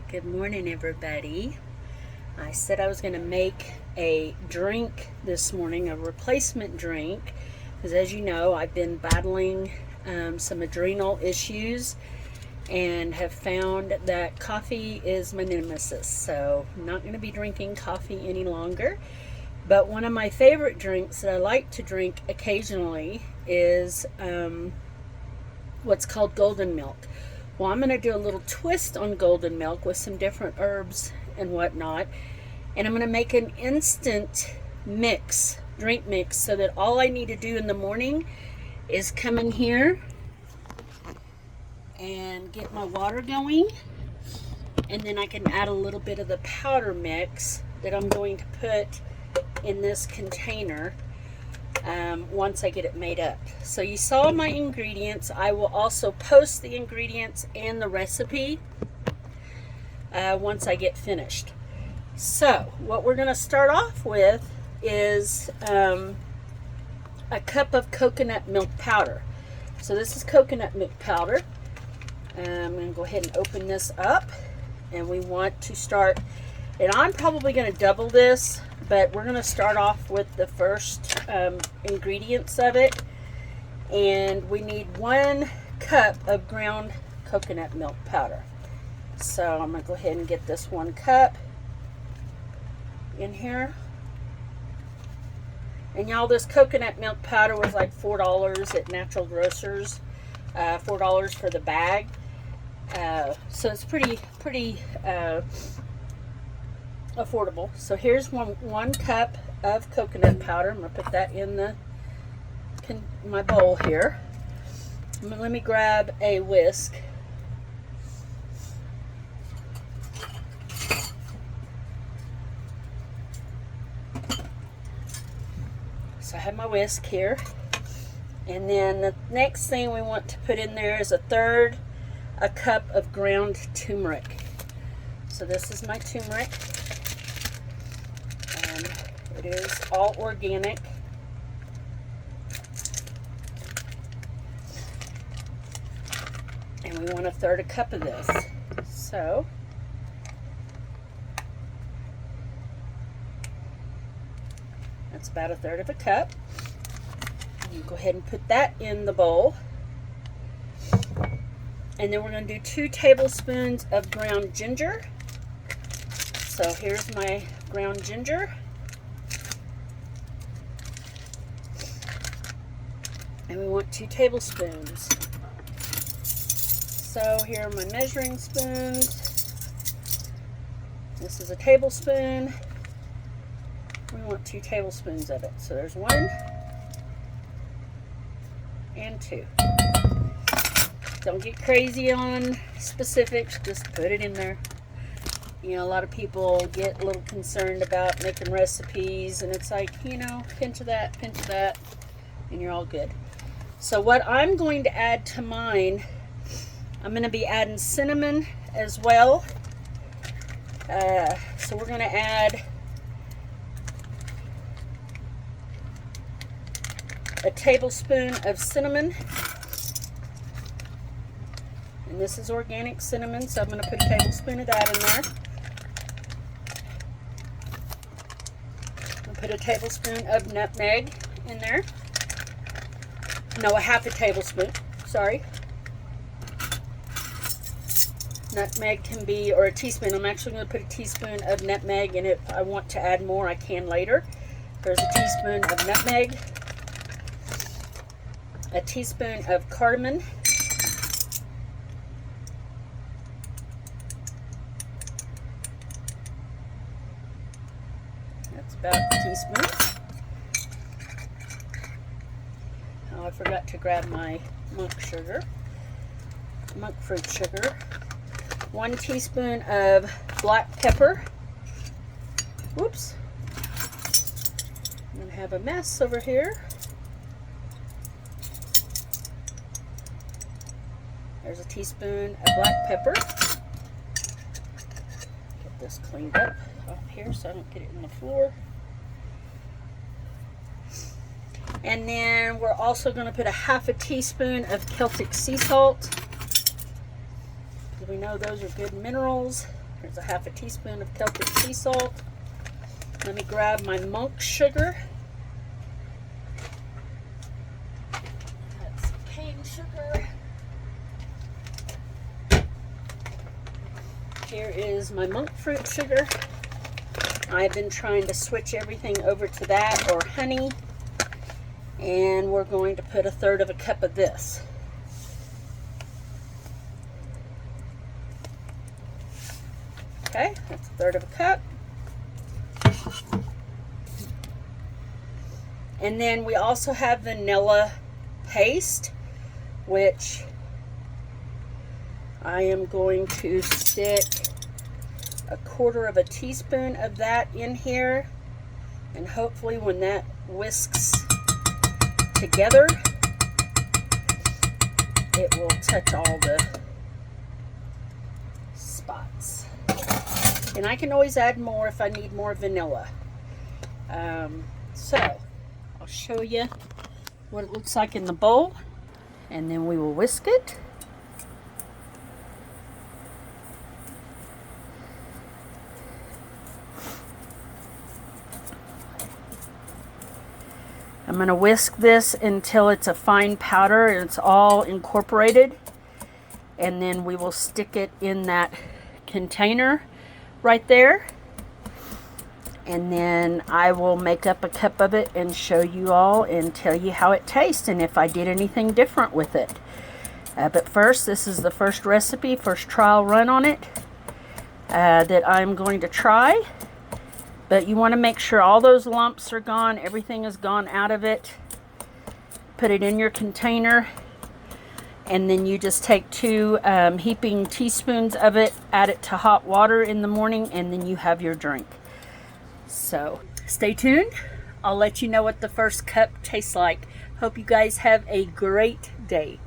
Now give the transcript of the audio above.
Alright, good morning everybody. I said I was going to make a drink this morning, a replacement drink, because as you know I've been battling some adrenal issues and have found that coffee is my nemesis, so I'm not going to be drinking coffee any longer. But one of my favorite drinks that I like to drink occasionally is what's called golden milk. Well, I'm going to do a little twist on golden milk with some different herbs and whatnot. And I'm going to make an instant mix, drink mix, so that all I need to do in the morning is come in here and get my water going. And then I can add a little bit of the powder mix that I'm going to put in this container once I get it made up. So you saw my ingredients. I will also post the ingredients and the recipe once I get finished. So what we're going to start off with is a cup of coconut milk powder. So this is coconut milk powder. I'm going to go ahead and open this up, and we want to start, and I'm probably going to double this, but we're going to start off with the first ingredients of it. And we need 1 cup of ground coconut milk powder. So I'm going to go ahead and get this 1 cup in here. And y'all, this coconut milk powder was like $4 at Natural Grocers. $4 for the bag. So it's pretty affordable. So here's one cup of coconut powder. I'm going to put that in my bowl here. Let me grab a whisk. So I have my whisk here. And then the next thing we want to put in there is a cup of ground turmeric. So this is my turmeric. It is all organic. And we want 1/3 cup of this. So that's about 1/3 cup. You go ahead and put that in the bowl. And then we're going to do 2 tablespoons of ground ginger. So here's my ground ginger. And we want 2 tablespoons. So here are my measuring spoons. This is a tablespoon. We want 2 tablespoons of it. So there's 1 and 2. Don't get crazy on specifics, just put it in there. You know, a lot of people get a little concerned about making recipes, and it's like, you know, pinch of that, and you're all good. So what I'm going to add to mine, I'm going to be adding cinnamon as well. So we're going to add a tablespoon of cinnamon. And this is organic cinnamon, so I'm going to put a tablespoon of that in there. I'll put a tablespoon of nutmeg in there. No, a 1/2 tablespoon, sorry. Nutmeg can be, or a teaspoon. I'm actually going to put a teaspoon of nutmeg, and if I want to add more, I can later. There's a teaspoon of nutmeg, a teaspoon of cardamom, that's about a teaspoon. Oh, I forgot to grab my monk fruit sugar. 1 teaspoon of black pepper. Whoops. I'm going to have a mess over here. There's a teaspoon of black pepper. Get this cleaned up here so I don't get it in the floor. And then we're also going to put a 1/2 teaspoon of Celtic sea salt. We know those are good minerals. There's a half a teaspoon of Celtic sea salt. Let me grab my monk sugar. That's cane sugar. Here is my monk fruit sugar. I've been trying to switch everything over to that or honey. And we're going to put 1/3 of a cup of this. Okay, that's 1/3 of a cup. And then we also have vanilla paste, which I am going to stick 1/4 of a teaspoon of that in here. And hopefully when that whisks together, it will touch all the spots. And I can always add more if I need more vanilla. So I'll show you what it looks like in the bowl, and then we will whisk it. I'm going to whisk this until it's a fine powder and it's all incorporated, and then we will stick it in that container right there, and then I will make up a cup of it and show you all and tell you how it tastes and if I did anything different with it. But first, this is the first recipe, first trial run on it that I'm going to try. But you want to make sure all those lumps are gone, everything is gone out of it. Put it in your container, and then you just take 2 heaping teaspoons of it, add it to hot water in the morning, and then you have your drink. So stay tuned. I'll let you know what the first cup tastes like. Hope you guys have a great day.